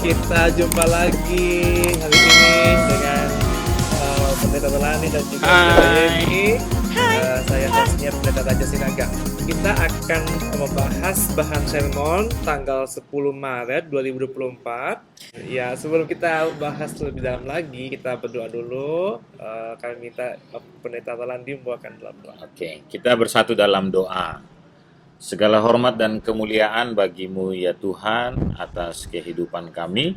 Kita jumpa lagi hari ini dengan Pendeta Melani dan juga Yeni. Saya hostnya Pendeta Raja Sinaga. Kita akan membahas bahan sermon tanggal 10 Maret 2024. Ya, sebelum kita bahas lebih dalam lagi, kita berdoa dulu. Kami minta Pendeta Melani membawakan dalam doa. Oke, kita bersatu dalam doa. Segala hormat dan kemuliaan bagimu ya Tuhan atas kehidupan kami.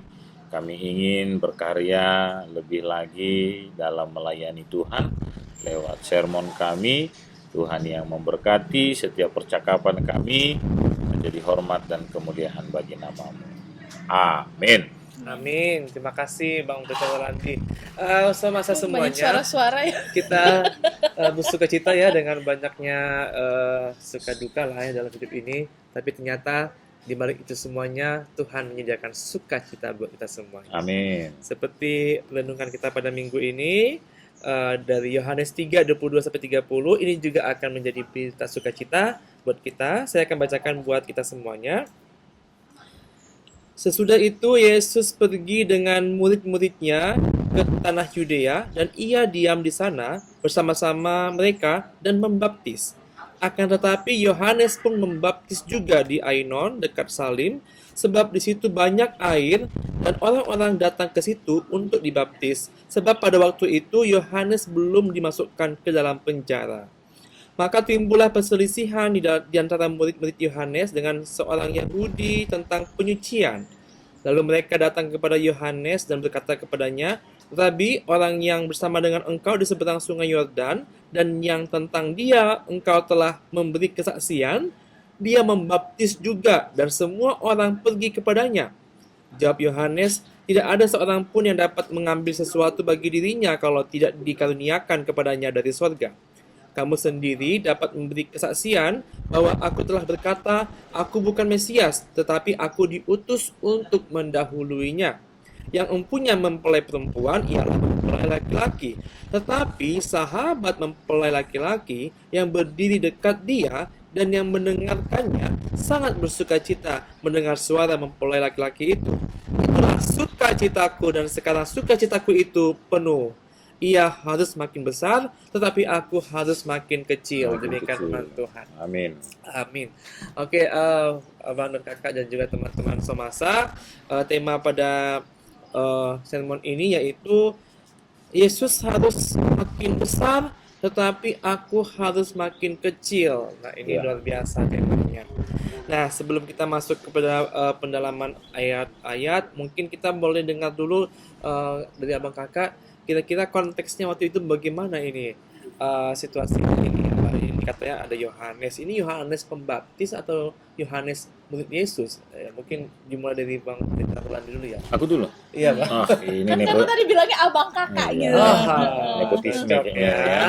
Kami ingin berkarya lebih lagi dalam melayani Tuhan lewat sermon kami. Tuhan yang memberkati setiap percakapan kami, menjadi hormat dan kemuliaan bagi namamu. Amin. Amin. Terima kasih Bang Pendeta Melani. Semasa semuanya suara-suara ya. kita bersuka cita ya dengan banyaknya suka duka lah ya dalam hidup ini. Tapi ternyata di balik itu semuanya Tuhan menyediakan sukacita buat kita semua. Amin. Seperti renungan kita pada minggu ini dari Yohanes 3:22-30, ini juga akan menjadi berita sukacita buat kita. Saya akan bacakan buat kita semuanya. Sesudah itu Yesus pergi dengan murid-muridnya ke tanah Yudea dan ia diam di sana bersama-sama mereka dan membaptis. Akan tetapi Yohanes pun membaptis juga di Ainon dekat Salim, sebab di situ banyak air dan orang-orang datang ke situ untuk dibaptis. Sebab pada waktu itu Yohanes belum dimasukkan ke dalam penjara. Maka timbullah perselisihan di antara murid-murid Yohanes dengan seorang Yahudi tentang penyucian. Lalu mereka datang kepada Yohanes dan berkata kepadanya, "Rabi, orang yang bersama dengan engkau di seberang sungai Yordan, dan yang tentang dia engkau telah memberi kesaksian, dia membaptis juga, dan semua orang pergi kepadanya." Jawab Yohanes, "Tidak ada seorang pun yang dapat mengambil sesuatu bagi dirinya kalau tidak dikaruniakan kepadanya dari sorga. Kamu sendiri dapat memberi kesaksian bahwa aku telah berkata, aku bukan Mesias, tetapi aku diutus untuk mendahuluinya. Yang empunya mempelai perempuan ialah mempelai laki-laki. Tetapi sahabat mempelai laki-laki yang berdiri dekat dia dan yang mendengarkannya sangat bersukacita mendengar suara mempelai laki-laki itu. Itulah sukacitaku, dan sekarang sukacitaku itu penuh. Ia harus makin besar, tetapi aku harus makin kecil." Demikian firman Tuhan. Amin. Amin. Oke, Abang dan Kakak dan juga teman-teman Somasa, tema pada sermon ini yaitu Yesus harus makin besar, tetapi aku harus makin kecil. Nah, ini luar biasa temanya. Nah, sebelum kita masuk kepada pendalaman ayat-ayat, mungkin kita boleh dengar dulu dari Abang Kakak, kira-kira konteksnya waktu itu bagaimana ini situasi ini. Ini katanya ada Yohanes. Ini Yohanes Pembaptis atau Yohanes murid Yesus? Mungkin dimulai dari Bang Pendeta Melani dulu ya. Aku dulu. Iya, Bang. Ini Kan kamu tadi bilangnya abang kakak gitu. nepotisme Cocok kayaknya ya.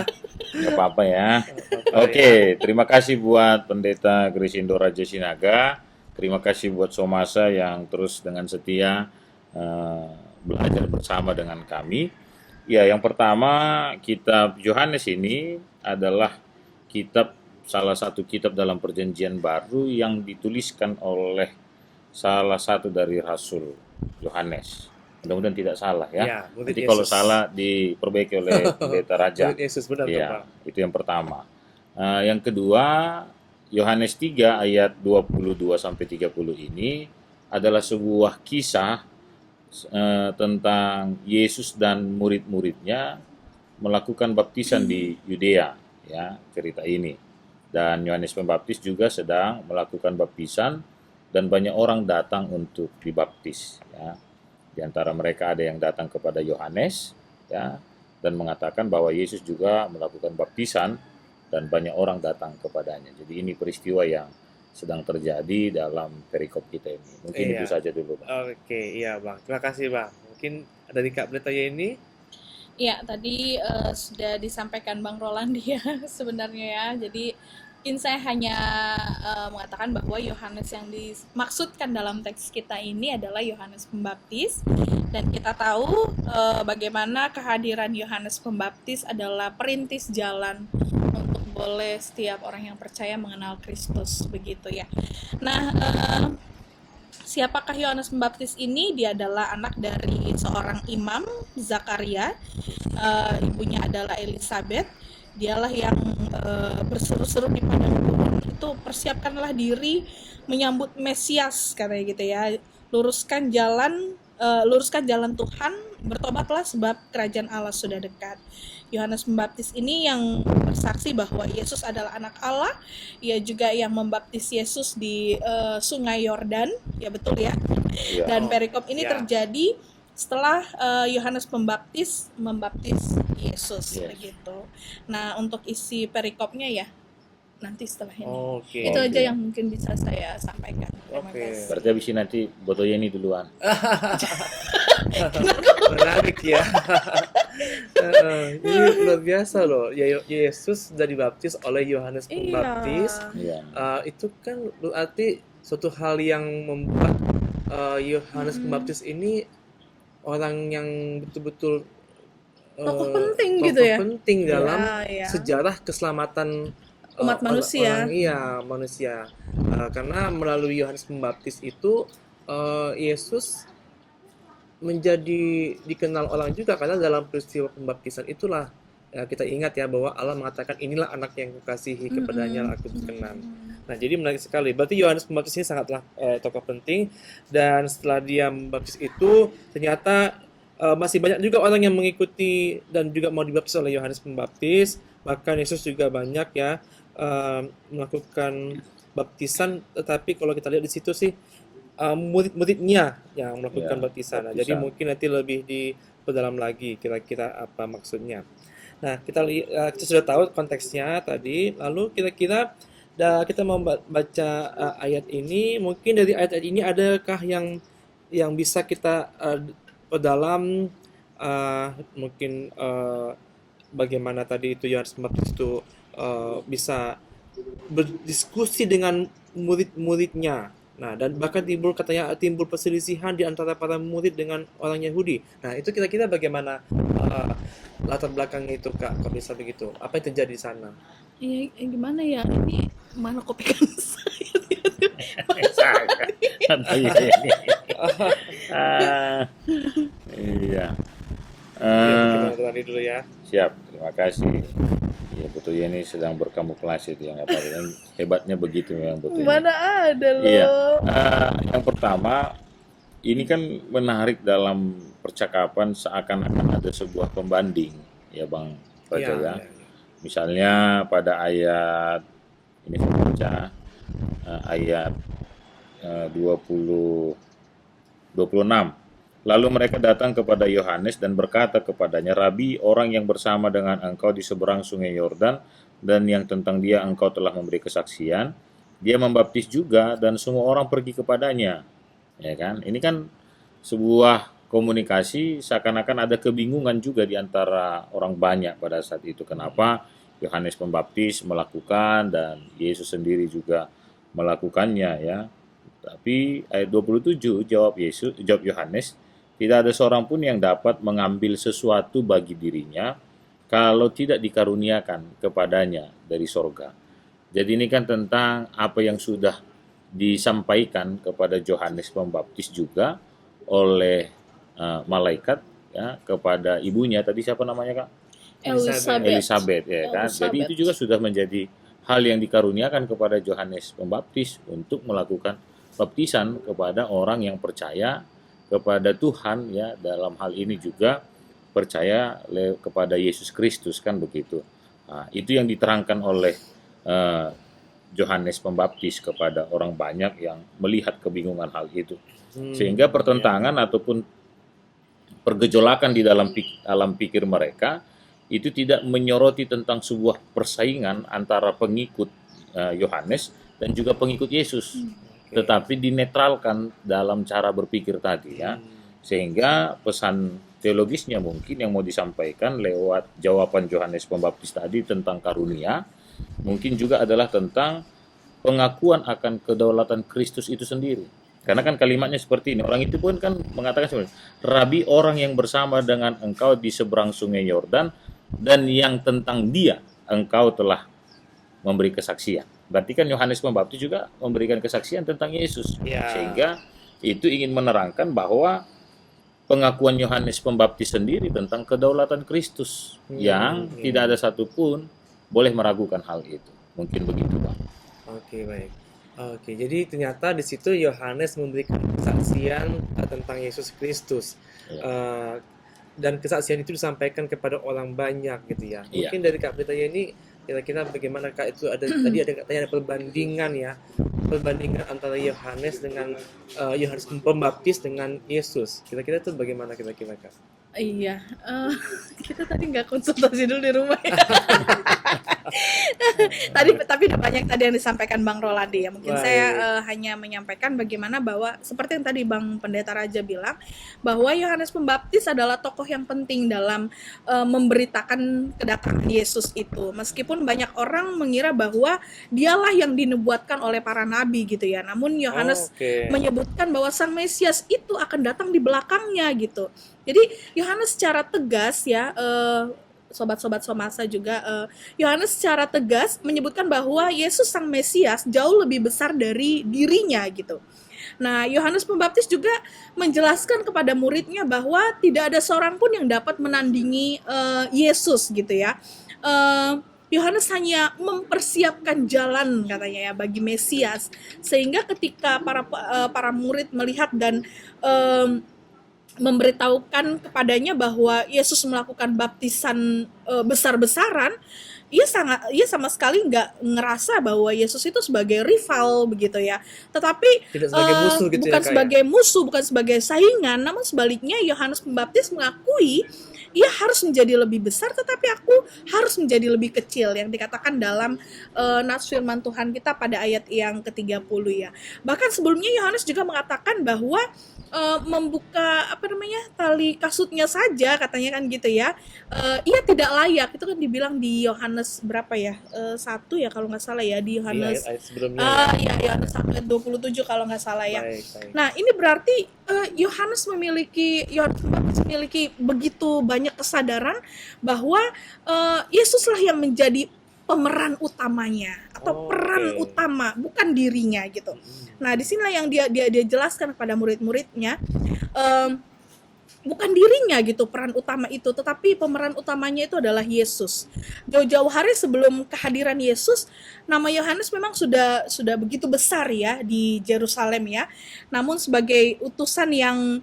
Nggak apa-apa ya. Ya. Oke, terima kasih buat Pendeta Grisindo Raja Sinaga. Terima kasih buat Somasa yang terus dengan setia belajar bersama dengan kami. Ya, yang pertama, kitab Yohanes ini adalah salah satu kitab dalam Perjanjian Baru yang dituliskan oleh salah satu dari Rasul Yohanes. Mudah-mudahan tidak salah ya. Ya, murid Nanti Yesus. kalau salah diperbaiki oleh Pendeta Raja. Murid Yesus, benar tuh, Ya, Bang. itu yang pertama. Yang kedua, Yohanes 3 ayat 22 sampai 30 ini adalah sebuah kisah tentang Yesus dan murid-muridnya melakukan baptisan di Yudea, ya, cerita ini. Dan Yohanes Pembaptis juga sedang melakukan baptisan dan banyak orang datang untuk dibaptis, ya. Di antara mereka ada yang datang kepada Yohanes, ya, dan mengatakan bahwa Yesus juga melakukan baptisan dan banyak orang datang kepadanya. Jadi ini peristiwa yang sedang terjadi dalam perikop kita ini. Mungkin Iya. itu saja dulu, Bang. Oke, iya Bang. Terima kasih Bang. Mungkin dari Kak Pendeta Yeni. Ya, tadi sudah disampaikan Bang Roland ya sebenarnya ya. Jadi mungkin saya hanya mengatakan bahwa Yohanes yang dimaksudkan dalam teks kita ini adalah Yohanes Pembaptis, dan kita tahu bagaimana kehadiran Yohanes Pembaptis adalah perintis jalan untuk boleh setiap orang yang percaya mengenal Kristus, begitu ya. Nah, Siapakah Yohanes Pembaptis ini? Dia adalah anak dari seorang imam, Zakaria. Ibunya adalah Elizabeth. Dialah yang berseru-seru di padang gurun itu, persiapkanlah diri menyambut Mesias, katanya gitu ya. Luruskan jalan Tuhan, bertobatlah sebab kerajaan Allah sudah dekat. Yohanes Pembaptis ini yang bersaksi bahwa Yesus adalah anak Allah. Ia juga yang membaptis Yesus di Sungai Yordan, ya betul ya. Ya. Dan perikop ini Ya. terjadi setelah Yohanes membaptis Yesus, Yes. begitu. Nah, untuk isi perikopnya ya nanti setelah ini. Oke. Itu aja Oke. yang mungkin bisa saya sampaikan. Terima Oke. kasih. Berarti habis ini nanti Botoye ini duluan. Menarik ya. Ini luar biasa loh. Yesus sudah dibaptis oleh Yohanes Pembaptis. Iya. Itu kan berarti suatu hal yang membuat Yohanes Pembaptis ini orang yang betul-betul Tokoh penting tokoh gitu ya? penting dalam Ya. sejarah keselamatan Umat manusia. manusia. Karena melalui Yohanes Pembaptis itu Yesus menjadi dikenal orang juga, karena dalam peristiwa pembaptisan itulah kita ingat ya bahwa Allah mengatakan inilah anak yang kukasihi, kepadanya aku berkenan. Nah, jadi menarik sekali. Berarti Yohanes Pembaptis ini sangatlah tokoh penting, dan setelah dia membaptis itu ternyata masih banyak juga orang yang mengikuti dan juga mau dibaptis oleh Yohanes Pembaptis. Bahkan Yesus juga banyak ya melakukan baptisan, tetapi kalau kita lihat di situ sih murid-muridnya yang melakukan Ya, baptisan. Nah, baptisan. jadi mungkin nanti lebih diperdalam lagi kira-kira apa maksudnya. Nah, kita sudah tahu konteksnya tadi. Lalu kira-kira kita mau baca ayat ini. Mungkin dari ayat-ayat ini adakah yang bisa kita perdalam? Mungkin bagaimana tadi itu Yohanes Pembaptis itu bisa berdiskusi dengan murid-muridnya. Nah, dan bahkan timbul perselisihan di antara para murid dengan orang Yahudi. Nah, itu kira-kira bagaimana latar belakangnya itu, Kak? Kalau bisa begitu, apa yang terjadi di sana? Iya, gimana ya? Ini mana kopikan saya? Botoye ini. Iya. Kita tadi dulu ya. Siap, terima kasih. Ya, Botoye ini sedang berkamuflase dia, nggak apa-apa. Yang hebatnya begitu memang Botoye. Mana ada loh. Iya. Yang pertama, ini kan menarik dalam percakapan seakan-akan ada sebuah pembanding, ya Bang Raja ya. Misalnya pada ayat ini saya baca ayat 26. Lalu mereka datang kepada Yohanes dan berkata kepadanya, Rabi, orang yang bersama dengan engkau di seberang sungai Yordan dan yang tentang dia engkau telah memberi kesaksian, dia membaptis juga dan semua orang pergi kepadanya. Ya kan? Ini kan sebuah komunikasi seakan-akan ada kebingungan juga di antara orang banyak pada saat itu. Kenapa Yohanes Pembaptis melakukan dan Yesus sendiri juga melakukannya ya. Tapi ayat 27 jawab Yohanes, tidak ada seorang pun yang dapat mengambil sesuatu bagi dirinya kalau tidak dikaruniakan kepadanya dari sorga. Jadi ini kan tentang apa yang sudah disampaikan kepada Yohanes Pembaptis juga oleh malaikat ya kepada ibunya, tadi siapa namanya Kak? Elizabeth ya kan. Jadi itu juga sudah menjadi hal yang dikaruniakan kepada Yohanes Pembaptis untuk melakukan baptisan kepada orang yang percaya kepada Tuhan ya, dalam hal ini juga percaya kepada Yesus Kristus kan begitu. Nah, itu yang diterangkan oleh Yohanes Pembaptis kepada orang banyak yang melihat kebingungan hal itu. Sehingga pertentangan ataupun pergejolakan di dalam alam pikir mereka itu tidak menyoroti tentang sebuah persaingan antara pengikut Yohanes dan juga pengikut Yesus, tetapi dinetralkan dalam cara berpikir tadi ya. Sehingga pesan teologisnya mungkin yang mau disampaikan lewat jawaban Yohanes Pembaptis tadi tentang karunia, mungkin juga adalah tentang pengakuan akan kedaulatan Kristus itu sendiri. Karena kan kalimatnya seperti ini, orang itu pun kan mengatakan sebenarnya, Rabi, orang yang bersama dengan engkau di seberang sungai Yordan dan yang tentang dia engkau telah memberi kesaksian. Berarti kan Yohanes Pembaptis juga memberikan kesaksian tentang Yesus. Ya. Sehingga itu ingin menerangkan bahwa pengakuan Yohanes Pembaptis sendiri tentang kedaulatan Kristus yang tidak ada satupun boleh meragukan hal itu. Mungkin begitu, Bang. Oke, baik. Oke, jadi ternyata di situ Yohanes memberikan kesaksian tentang Yesus Kristus. Ya. Dan kesaksian itu disampaikan kepada orang banyak gitu ya. Iya. Mungkin dari Kak Britaya ini kira-kira bagaimana Kak itu tadi ada katanya ada perbandingan ya. Perbandingan antara Yohanes dengan Yohanes Pembaptis dengan Yesus. Kira-kira itu bagaimana kira-kira Kak? Iya, kita tadi nggak konsultasi dulu di rumah ya. Tapi udah banyak tadi yang disampaikan Bang Rolandi ya. Mungkin Baik. saya hanya menyampaikan bagaimana bahwa seperti yang tadi Bang Pendeta Raja bilang, bahwa Yohanes Pembaptis adalah tokoh yang penting dalam memberitakan kedatangan Yesus itu. Meskipun banyak orang mengira bahwa dialah yang dinubuatkan oleh para nabi gitu ya. Namun Yohanes Oke. menyebutkan bahwa Sang Mesias itu akan datang di belakangnya gitu. Jadi Yohanes secara tegas ya, sobat-sobat Somasa juga, Yohanes secara tegas menyebutkan bahwa Yesus Sang Mesias jauh lebih besar dari dirinya gitu. Nah, Yohanes Pembaptis juga menjelaskan kepada muridnya bahwa tidak ada seorang pun yang dapat menandingi Yesus gitu ya. Yohanes hanya mempersiapkan jalan katanya ya bagi Mesias, sehingga ketika para murid melihat dan memberitahukan kepadanya bahwa Yesus melakukan baptisan besar-besaran, ia sama sekali nggak ngerasa bahwa Yesus itu sebagai rival begitu ya, tetapi Tidak sebagai musuh gitu ya, bukan Kak, ya? sebagai musuh, bukan sebagai saingan, namun sebaliknya Yohanes Pembaptis mengakui ia harus menjadi lebih besar, tetapi aku harus menjadi lebih kecil, yang dikatakan dalam nas firman Tuhan kita pada ayat yang ke-30 ya. Bahkan sebelumnya Yohanes juga mengatakan bahwa membuka tali kasutnya saja katanya kan gitu ya, ia tidak layak. Itu kan dibilang di Yohanes berapa ya, 1 ya kalau nggak salah ya, di Di Yohanes ayat-ayat sebelumnya ya. ya Yohanes 1 ayat 27 kalau nggak salah ya. Baik. Nah, ini berarti Yohanes memiliki begitu banyak kesadaran bahwa Yesuslah yang menjadi pemeran utamanya atau peran Oke. utama, bukan dirinya gitu. Nah, di sinilah yang dia jelaskan kepada murid-muridnya, bukan dirinya gitu peran utama itu, tetapi pemeran utamanya itu adalah Yesus. Jauh-jauh hari sebelum kehadiran Yesus, nama Yohanes memang sudah begitu besar ya di Yerusalem ya. Namun sebagai utusan yang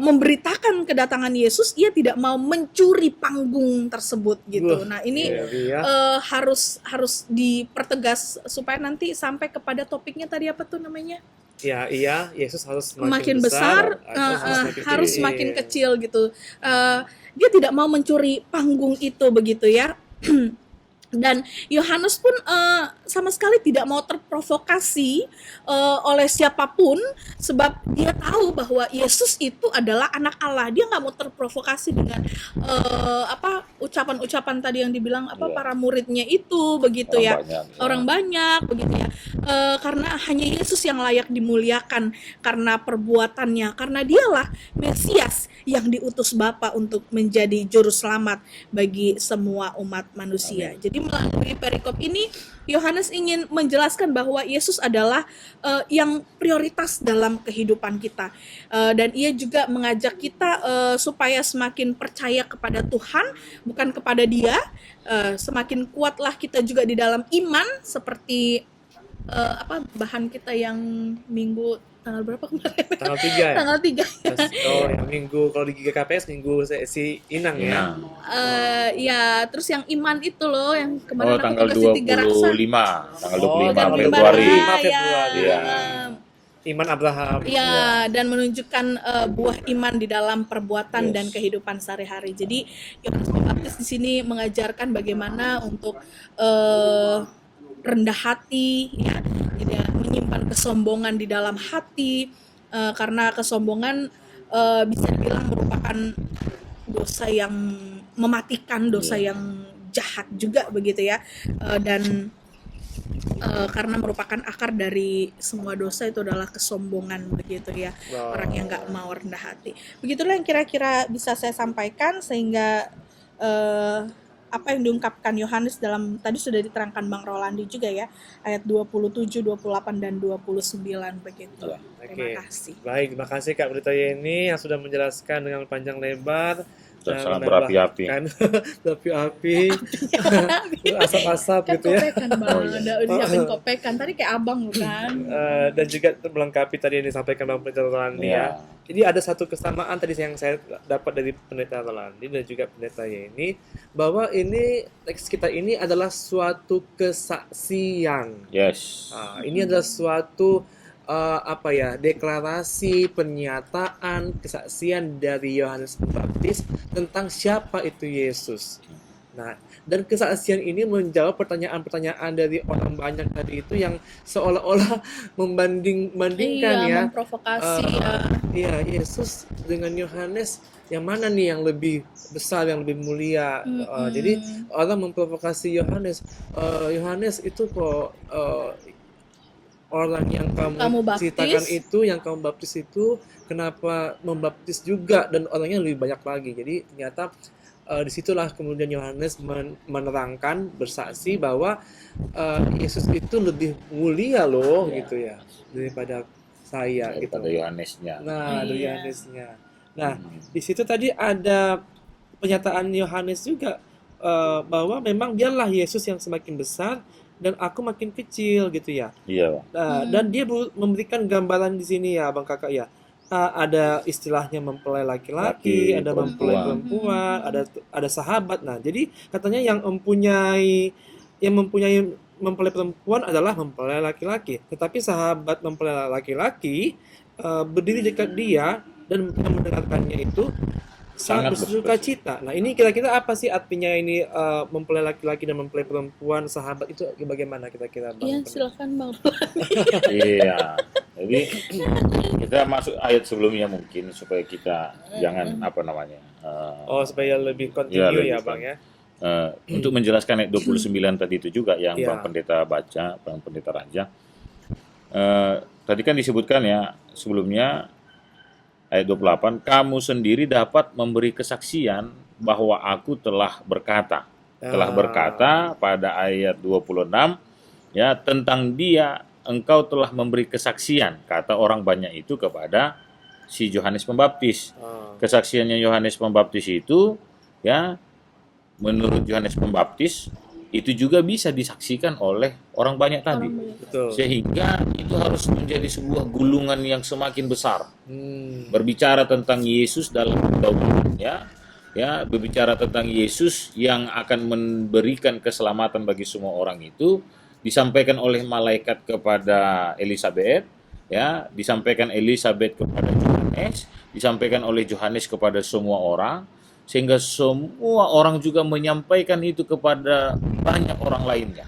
memberitakan kedatangan Yesus, ia tidak mau mencuri panggung tersebut gitu. Wah, Nah, ini iya. harus dipertegas supaya nanti sampai kepada topiknya tadi apa tuh namanya? Ya, iya, Yesus harus Makin besar, harus makin kecil gitu. Dia tidak mau mencuri panggung itu begitu ya. Dan Yohanes pun sama sekali tidak mau terprovokasi oleh siapapun, sebab dia tahu bahwa Yesus itu adalah anak Allah. Dia nggak mau terprovokasi dengan ucapan-ucapan tadi yang dibilang Iya. para muridnya itu begitu Orang ya. banyak, ya. Orang banyak begitu ya. Karena hanya Yesus yang layak dimuliakan karena perbuatannya, karena dialah Mesias yang diutus Bapa untuk menjadi juru selamat bagi semua umat manusia. Amin. Jadi melalui perikop ini Yohanes ingin menjelaskan bahwa Yesus adalah yang prioritas dalam kehidupan kita, dan ia juga mengajak kita supaya semakin percaya kepada Tuhan, bukan kepada Dia. Semakin kuatlah kita juga di dalam iman, seperti bahan kita yang minggu tanggal berapa kemarin? Tanggal 3 ya? Tanggal 3 ya. Oh, yang minggu kalau di GKPS minggu si Inang ya. Ya, terus yang iman itu loh yang kemarin aku Tanggal tugas di Tiga Raksa. 25, tanggal Oh, 25 tanggal Februari. 25 Ya, Februari. Iya. Iman Abraham. ya, dan menunjukkan buah iman di dalam perbuatan Yes. dan kehidupan sehari-hari. Jadi Yohanes Pembaptis di sini mengajarkan bagaimana untuk rendah hati, ya, tidak menyimpan kesombongan di dalam hati, karena kesombongan bisa dibilang merupakan dosa yang mematikan, dosa yang jahat juga begitu ya, dan karena merupakan akar dari semua dosa itu adalah kesombongan begitu ya. Wow. Orang yang nggak mau rendah hati. Begitulah yang kira-kira bisa saya sampaikan, sehingga apa yang diungkapkan Yohanes dalam tadi sudah diterangkan Bang Rolandi juga ya, ayat 27, 28 dan 29 begitu. Ya. Terima kasih. Baik, terima kasih Kak Brita Yeni yang sudah menjelaskan dengan panjang lebar Dan sangat berapi-api. berapi-api, asap-asap gitu ya. Kopekan Bang, ada disiapin kopekan. Tadi kayak abang lu kan. Dan juga melengkapi tadi yang disampaikan Bang Pendeta Rolandi ya. Jadi ada satu kesamaan tadi yang saya dapat dari Pendeta Rolandi dan juga Pendeta Yeni, bahwa ini teks kita ini adalah suatu kesaksian. Yes. Ini adalah suatu deklarasi, pernyataan, kesaksian dari Yohanes Pembaptis tentang siapa itu Yesus. Nah, dan kesaksian ini menjawab pertanyaan-pertanyaan dari orang banyak tadi itu yang seolah-olah membandingkan ya. Memprovokasi. Iya, Yesus dengan Yohanes, yang mana nih yang lebih besar, yang lebih mulia? Jadi orang memprovokasi Yohanes. Yohanes itu kok orang yang kamu ceritakan itu, yang kamu baptis itu, kenapa membaptis juga dan orangnya lebih banyak lagi. Jadi ternyata disitulah kemudian Yohanes menerangkan, bersaksi bahwa Yesus itu lebih mulia loh, gitu ya, daripada saya, daripada gitu. Yohanesnya. Nah, dari Yohanesnya. Nah, di situ tadi ada pernyataan Yohanes juga bahwa memang dialah Yesus yang semakin besar dan aku makin kecil, gitu ya. Iya. Nah, dan dia memberikan gambaran di sini ya, Bang Kakak ya. Ada istilahnya mempelai laki-laki, ada mempelai perempuan, ada sahabat. Nah, jadi katanya yang mempunyai mempelai perempuan adalah mempelai laki-laki, tetapi sahabat mempelai laki-laki berdiri dekat dia dan yang mendengarkannya itu sangat bersuka cita. Nah, ini kira-kira apa sih artinya ini mempelai laki-laki dan mempelai perempuan, sahabat itu bagaimana kira-kira, Bang? Iya, silakan Bang. Iya. Jadi kita masuk ayat sebelumnya mungkin supaya kita jangan supaya lebih kontinu ya, Bang ya. Untuk menjelaskan ayat 29 tadi itu juga yang Bang Pendeta baca, Bang Pendeta Raja. Tadi kan disebutkan ya sebelumnya ayat 28, kamu sendiri dapat memberi kesaksian bahwa aku telah berkata. Telah berkata pada ayat 26 ya, tentang dia engkau telah memberi kesaksian, kata orang banyak itu kepada si Yohanes Pembaptis. Kesaksiannya Yohanes Pembaptis itu ya, menurut Yohanes Pembaptis itu juga bisa disaksikan oleh orang banyak tadi. Betul. Sehingga itu harus menjadi sebuah gulungan yang semakin besar. Berbicara tentang Yesus dalam pergaulan ya, berbicara tentang Yesus yang akan memberikan keselamatan bagi semua orang itu disampaikan oleh malaikat kepada Elisabet, ya, disampaikan Elisabet kepada Yohanes, disampaikan oleh Yohanes kepada semua orang, sehingga semua orang juga menyampaikan itu kepada banyak orang lainnya.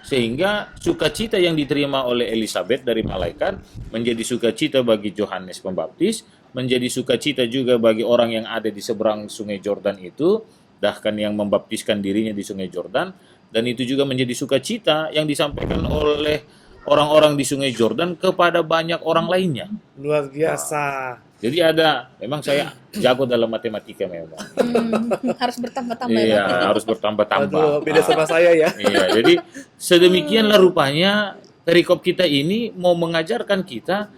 Sehingga sukacita yang diterima oleh Elisabet dari malaikat menjadi sukacita bagi Yohanes Pembaptis, menjadi sukacita juga bagi orang yang ada di seberang Sungai Yordan itu, bahkan yang membaptiskan dirinya di Sungai Yordan. Dan itu juga menjadi sukacita yang disampaikan oleh orang-orang di Sungai Yordan kepada banyak orang lainnya. Luar biasa. Jadi memang saya jago dalam matematika memang. Harus bertambah-tambah. Iya, harus bertambah-tambah. Aduh, beda sama saya ya. Iya, jadi sedemikianlah rupanya perikop kita ini mau mengajarkan kita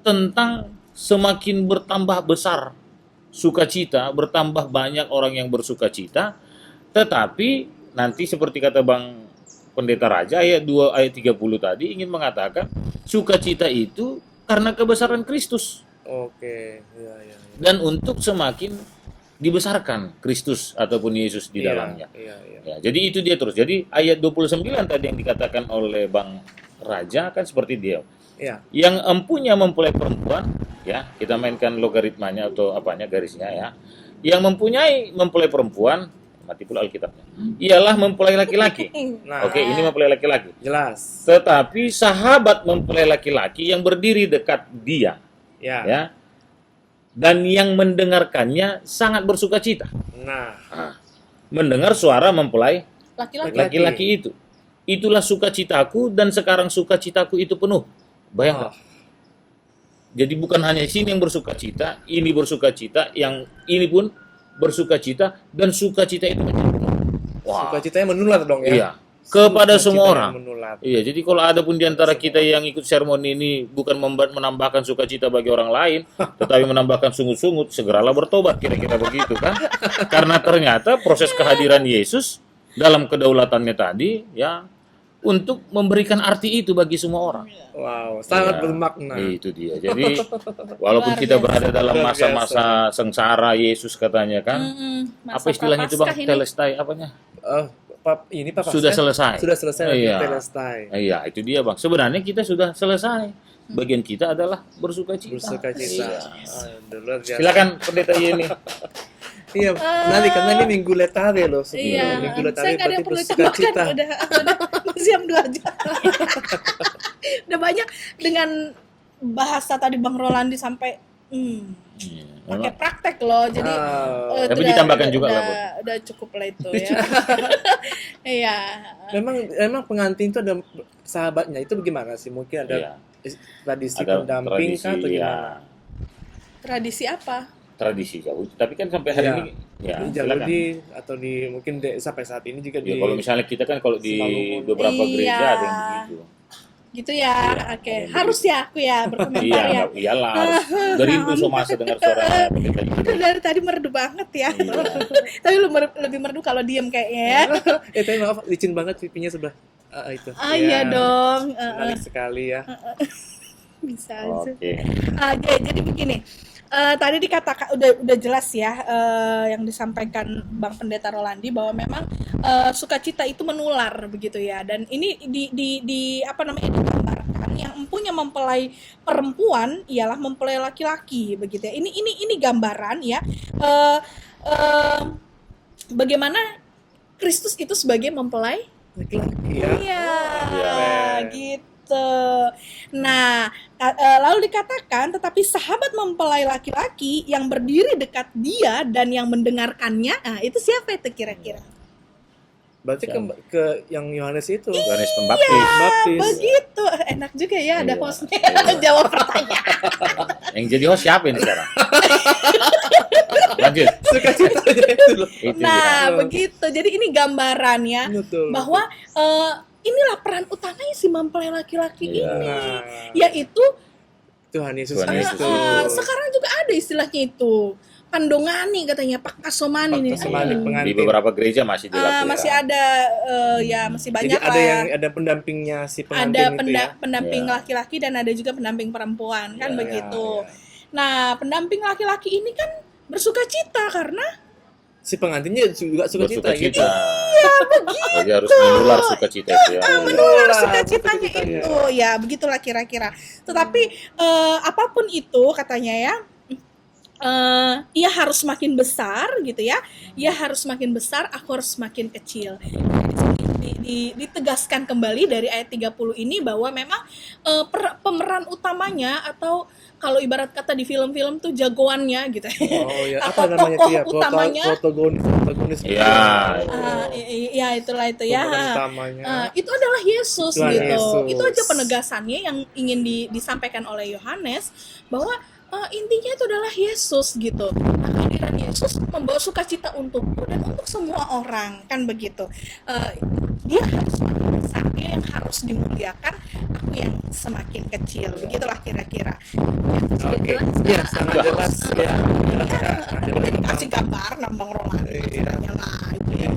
tentang semakin bertambah besar sukacita, bertambah banyak orang yang bersukacita, tetapi nanti seperti kata Bang Pendeta Raja ayat 2 ayat 30 tadi ingin mengatakan sukacita itu karena kebesaran Kristus. Oke, ya. Dan untuk semakin dibesarkan Kristus ataupun Yesus di dalamnya. Ya, jadi itu dia terus. Jadi ayat 29 tadi yang dikatakan oleh Bang Raja kan seperti dia. Ya. Yang empunya mempelai perempuan, ya, kita mainkan logaritmanya atau garisnya ya. Yang mempunyai mempelai perempuan, mati pula Alkitabnya, ialah mempelai laki-laki. Nah, Oke, ini mempelai laki-laki. Jelas. Tetapi sahabat mempelai laki-laki yang berdiri dekat dia, ya, dan yang mendengarkannya sangat bersukacita. Nah, mendengar suara mempelai Laki-laki. itu. Itulah sukacitaku dan sekarang sukacitaku itu penuh. Bayangkan. Jadi bukan hanya sini yang bersukacita, ini bersukacita, yang ini pun bersukacita dan sukacita itu menjadi penuh. Wah, Sukacitanya menular dong ya. iya, kepada semua Sukacitanya orang. menular. Iya, jadi kalau ada pun di antara kita yang ikut sermon ini bukan menambahkan sukacita bagi orang lain, tetapi menambahkan sungut-sungut, segeralah bertobat, kira-kira begitu kan? Karena ternyata proses kehadiran Yesus dalam kedaulatannya tadi, ya, untuk memberikan arti itu bagi semua orang. Wow, sangat Iya, bermakna. itu dia. Jadi walaupun Luar kita biasa. berada dalam Luar masa-masa sengsara, Yesus katanya kan, Masa apa istilahnya itu Bang? prapaskah ini. Telestai apanya? Ini Pak Sudah Pasca selesai. sudah selesai lagi Iya. Telestai. Iya, itu dia Bang. Sebenarnya kita sudah selesai. Bagian kita adalah bersukacita. Bersukacita. Iya. Luar biasa. Silakan Pendeta Yeni. Iya, nanti karena ini minggu letare loh. Iya, Minggu saya letare nggak ada yang berarti perlu ditambahkan, bersukacita. udah masih jam 2 aja. Udah banyak dengan bahasa tadi Bang Rolandi sampai pakai praktek loh, jadi Tapi itu ditambahkan juga lah, Bu. udah cukup lah itu ya. Iya. Memang pengantin itu ada sahabatnya. Itu bagaimana sih? Mungkin ada Iya. tradisi Ada pendamping tradisi, kah atau ya, gimana? Tradisi apa? tradisi jauh. Tapi kan sampai hari Iya. ini, ya, Di silakan. Yahudi atau mungkin sampai saat ini juga Ya, di kalau misalnya kita kan kalau di Simalungun. beberapa gereja Iya. ada yang begitu. Gitu ya. Iya, Oke, ada yang harus ya aku ya berkomentar Iya, ya. iyalah. Harus. Dari Somasa dengar suara Pendeta Yeni. Udah dari tadi merdu banget ya. Iya. Tapi lebih merdu kalau diem kayaknya ya. tapi maaf licin banget pipinya sebelah itu. Iya dong. Menarik sekali ya. Bisa aja. Oke. Jadi begini, tadi dikatakan udah jelas ya yang disampaikan Bang Pendeta Rolandi bahwa memang sukacita itu menular begitu ya, dan ini di apa namanya digambarkan yang empunya mempelai perempuan ialah mempelai laki-laki begitu ya. Ini gambaran ya bagaimana Kristus itu sebagai mempelai. Laki-laki ya. Iya, Keren. gitu. Nah, lalu dikatakan, tetapi sahabat mempelai laki-laki yang berdiri dekat dia dan yang mendengarkannya, itu siapa itu kira-kira? Berarti ke yang Yohanes itu. Yohanes Pembaptis. Baptis. Begitu, enak juga ya ada Iya. hostnya Iya. jawab pertanyaan. Yang jadi host siapa ini sekarang? Lanjut. Sukacitanya itu loh. Itu Nah, dia. begitu. Jadi ini gambarannya Betul. bahwa inilah peran utamanya si mempelai laki-laki Iya. ini, Nah, yaitu Tuhan Yesus Tuhan Yesus. Kristus. sekarang juga ada istilahnya itu pandongani katanya Pak Kasomani nih. Kasomani, Aduh. pengantin. Di beberapa gereja masih dilakukan. Masih ada ya masih Jadi banyak ada lah. yang ada pendampingnya si Ada pengantin itu ya. pendamping Iya. laki-laki dan ada juga pendamping perempuan kan Iya, begitu. iya. Nah, pendamping laki-laki ini kan bersukacita karena Si pengantinnya juga sukacita gitu. Bersukacita. Iya, begitu. Jadi harus menular sukacita itu ya. menular Menular sukacitanya sukacitanya. itu ya begitulah kira-kira. Tetapi apapun itu katanya ya ia harus semakin besar gitu ya. Ia harus semakin besar, aku harus semakin kecil. Ditegaskan kembali dari ayat 30 ini bahwa memang pemeran utamanya atau kalau ibarat kata di film-film tuh jagoannya gitu. Oh ya, Atau apa namanya itu ya? tokoh utamanya. Protagonis. Iya. Iya itulah itu ya. Pemeran utamanya. Itu adalah Yesus Tuhan gitu. Yesus. Itu aja penegasannya yang ingin disampaikan oleh Yohanes bahwa intinya itu adalah Yesus gitu. Nah, kehadiran Yesus membawa sukacita untukku dan untuk semua orang kan begitu. Dia harus semakin besar, dia yang harus dimuliakan, aku yang semakin kecil. Begitulah kira-kira. Oke. Iya, sangat jelas ya. Udah dikasih gambar nambang Rolandi. Iya. Lah itu ya.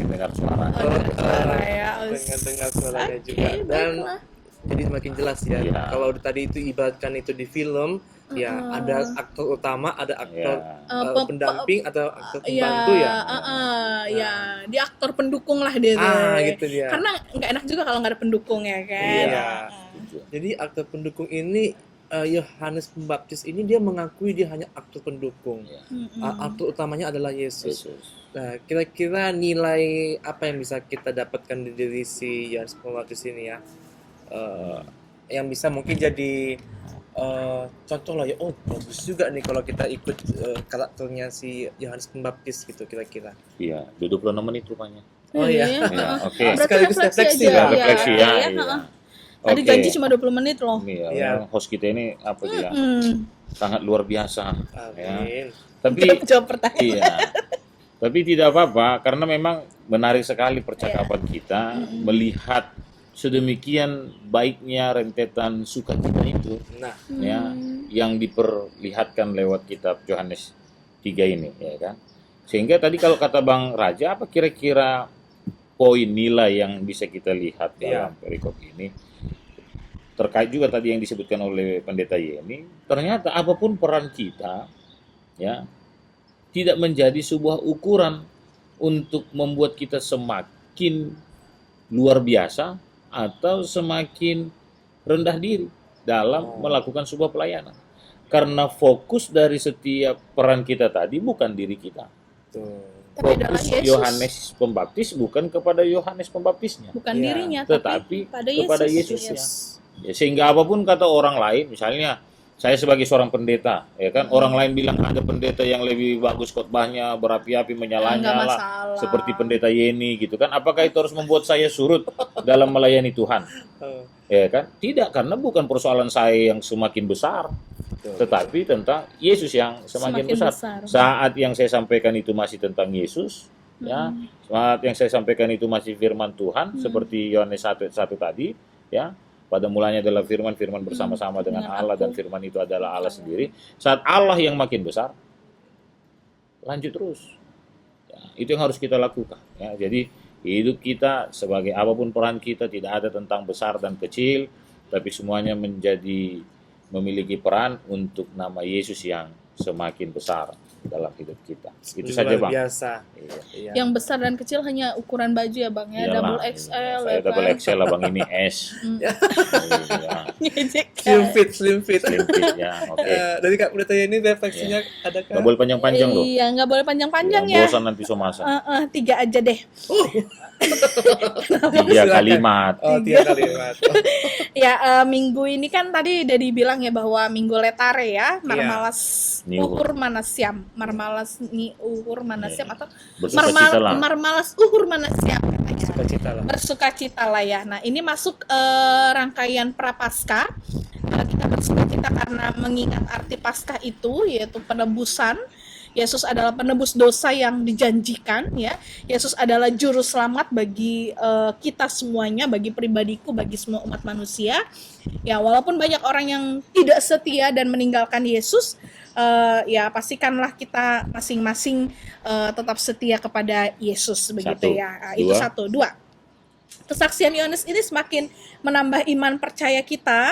Dengar suara. Suara ya. Dengar suaranya Oke, juga. Dan baiklah. jadi semakin jelas ya. Iya. Kalau tadi itu ibaratkan itu di film, ya ada aktor utama, ada aktor Iya. pendamping atau aktor Ya, pembantu ya. ya, di aktor pendukung lah dia. Ah, tuh. gitu dia. Karena nggak enak juga kalau nggak ada pendukung ya kan. Iya. Setuju. Jadi aktor pendukung ini Yohanes Pembaptis ini dia mengakui dia hanya aktor pendukung. Iya. Aktor utamanya adalah Yesus. Yesus. Nah, kira-kira nilai apa yang bisa kita dapatkan di diri si Yohanes Pembaptis ini ya? Yang bisa mungkin jadi contoh lah ya, oh bagus juga nih kalau kita ikut karakternya si Yohanes Pembaptis gitu kira-kira. Iya, 26 menit rupanya. Oh iya. Iya, oke. Berarti Sekaligus refleksi refleksi aja. lah. Refleksi ya. Iya, Iya. heeh. Tadi Oke. janji cuma 20 menit loh. Ini ya, Iya. memang host kita ini apa dia? Hmm. Sangat luar biasa. Ya. Amin. Tapi Jawab pertanyaan. iya. Tapi tidak apa-apa, karena memang menarik sekali percakapan kita melihat sedemikian baiknya rentetan sukacita itu, Nah, ya, yang diperlihatkan lewat kitab Yohanes 3 ini, ya kan. Sehingga tadi kalau kata Bang Raja, apa kira-kira poin nilai yang bisa kita lihat dalam perikop ini? Terkait juga tadi yang disebutkan oleh Pendeta Yeni, ternyata apapun peran kita, ya, tidak menjadi sebuah ukuran untuk membuat kita semakin luar biasa atau semakin rendah diri dalam melakukan sebuah pelayanan. Karena fokus dari setiap peran kita tadi bukan diri kita. tuh. Tapi adalah Fokus Yesus. Yohanes Pembaptis bukan kepada Yohanes Pembaptisnya, Bukan Iya. dirinya, tetapi tapi kepada Yesus. Yesusnya. Ya, sehingga apapun kata orang lain, misalnya saya sebagai seorang pendeta, ya kan, orang lain bilang ada pendeta yang lebih bagus khotbahnya, berapi-api Nggak menyala-nyala, masalah. seperti pendeta Yeni gitu kan. Apakah itu harus membuat saya surut dalam melayani Tuhan? Oh, Ya kan? Tidak, karena bukan persoalan saya yang semakin besar, betul. tetapi tentang Yesus yang semakin besar. Saat yang saya sampaikan itu masih tentang Yesus, ya. Saat yang saya sampaikan itu masih firman Tuhan, seperti Yohanes 1 tadi, ya. Pada mulanya adalah firman bersama-sama dengan Dengan Allah, aku. dan firman itu adalah Allah sendiri. Saat Allah yang makin besar, lanjut terus. Ya, itu yang harus kita lakukan. Ya, jadi hidup kita sebagai apapun peran kita tidak ada tentang besar dan kecil, tapi semuanya memiliki peran untuk nama Yesus yang semakin besar dalam hidup kita. Itu saja, Luar Bang. biasa. Iya. Iya. Yang besar dan kecil hanya ukuran baju ya Bang ya, Iyalah, double iya. XL Saya ya double kan? XL lah, Bang, ini S. Iya. Ngejek Slim kan? fit, slim fit. Slim fit, ya, oke. Dari Kak Pendeta ini refleksinya adakah? Nggak boleh panjang-panjang loh. Iya, nggak boleh panjang-panjang Ya, ya. bosan nanti somasa. 3 aja deh. 3 Silakan. kalimat. Oh, 3 kalimat. Oh, Ya, minggu ini kan tadi udah dibilang ya bahwa minggu letare ya, marmalas Ni uhur. uhur manasiam, marmalas ni uhur manasiam atau Bersukacita lah. marmalas uhur manasiam katanya. sukacita lah. Bersukacita lah ya. Nah, ini masuk rangkaian Prapaskah. Kita bersukacita karena mengingat arti Paskah itu yaitu penebusan. Yesus adalah penebus dosa yang dijanjikan ya. Yesus adalah juru selamat bagi kita semuanya, bagi pribadiku, bagi semua umat manusia. Ya, walaupun banyak orang yang tidak setia dan meninggalkan Yesus, ya pastikanlah kita masing-masing tetap setia kepada Yesus begitu Satu. ya. Itu Dua. 1, 2. Kesaksian Yohanes ini semakin menambah iman percaya kita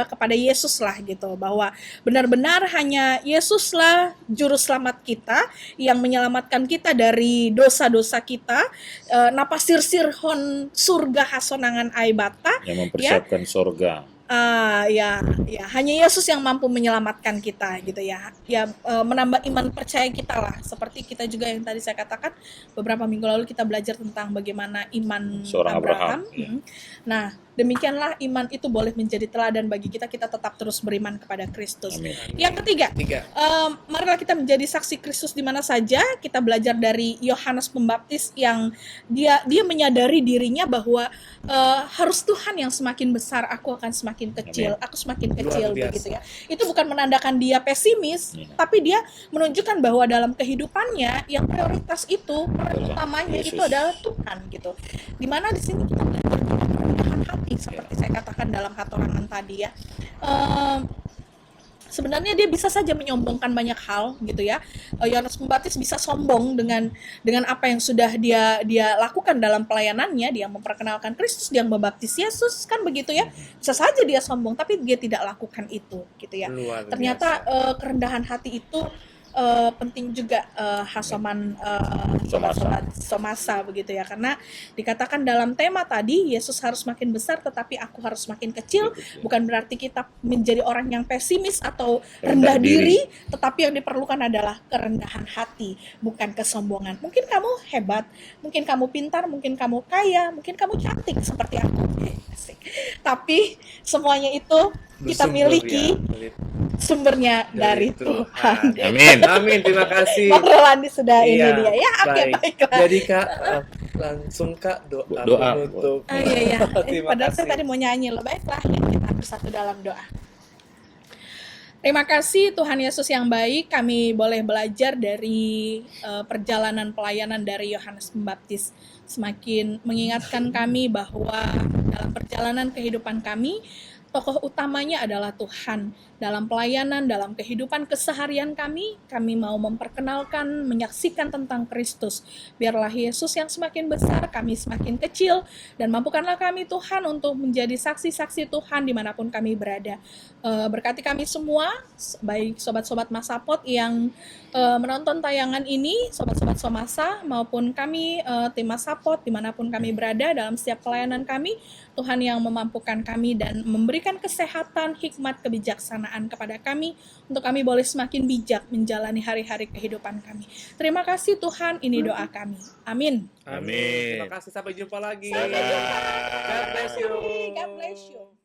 kepada Yesus lah gitu, bahwa benar-benar hanya Yesuslah juru selamat kita yang menyelamatkan kita dari dosa-dosa kita, napasir sirhon surga hasonangan aibata. Yang mempersiapkan sorga. Ya hanya Yesus yang mampu menyelamatkan kita gitu ya. Ya, menambah iman percaya kita lah. Seperti kita juga yang tadi saya katakan beberapa minggu lalu kita belajar tentang bagaimana iman Seorang Abraham. Abraham. Nah, demikianlah iman itu boleh menjadi teladan bagi kita. Kita tetap terus beriman kepada Kristus. Amin. Yang ketiga, 3. marilah kita menjadi saksi Kristus di mana saja. Kita belajar dari Yohanes Pembaptis yang dia menyadari dirinya bahwa harus Tuhan yang semakin besar, aku akan semakin kecil, Amin. aku semakin Luar kecil biasa. begitu ya. Itu bukan menandakan dia pesimis, Iya. tapi dia menunjukkan bahwa dalam kehidupannya yang prioritas itu, peran utamanya Yesus. itu adalah Tuhan gitu. Dimana di sini kita belajar tentang kerendahan hati seperti saya katakan dalam hatoranan tadi ya. Sebenarnya dia bisa saja menyombongkan banyak hal gitu ya. Yohanes Pembaptis bisa sombong dengan apa yang sudah dia lakukan dalam pelayanannya, dia memperkenalkan Kristus, dia membaptis Yesus, kan begitu ya. Bisa saja dia sombong, tapi dia tidak lakukan itu gitu ya. Luar Ternyata biasa. kerendahan hati itu penting juga, hasoman somasa begitu ya, karena dikatakan dalam tema tadi Yesus harus makin besar tetapi aku harus makin kecil. Bukan berarti kita menjadi orang yang pesimis atau rendah diri, tetapi yang diperlukan adalah kerendahan hati, bukan kesombongan. Mungkin kamu hebat, mungkin kamu pintar, mungkin kamu kaya, mungkin kamu cantik seperti aku. Asik. Tapi semuanya itu kita Bersumber miliki ya, sumbernya dari Tuhan. Amin. Amin, terima kasih. Bang Rolandi sudah ini Iya, dia ya. Oke, baik. baiklah. Jadi Kak, langsung Kak Doa. untuk Iya. Terima Padahal saya kasih. tadi mau nyanyi loh. Baiklah, ya, kita bersatu dalam doa. Terima kasih Tuhan Yesus yang baik, kami boleh belajar dari perjalanan pelayanan dari Yohanes Pembaptis. Semakin mengingatkan kami bahwa dalam perjalanan kehidupan kami, tokoh utamanya adalah Tuhan. Dalam pelayanan, dalam kehidupan keseharian kami mau memperkenalkan, menyaksikan tentang Kristus. Biarlah Yesus yang semakin besar, kami semakin kecil, dan mampukanlah kami Tuhan untuk menjadi saksi-saksi Tuhan dimanapun kami berada. Berkati kami semua, baik sobat-sobat Masapot yang menonton tayangan ini, sobat-sobat Somasa, maupun kami tim Masapot dimanapun kami berada dalam setiap pelayanan kami. Tuhan yang memampukan kami dan memberikan kesehatan, hikmat, kebijaksanaan kepada kami untuk kami boleh semakin bijak menjalani hari-hari kehidupan kami. Terima kasih Tuhan, ini doa kami. Amin. Amin. Terima kasih, sampai jumpa lagi. Sampai jumpa. God bless you. God bless you.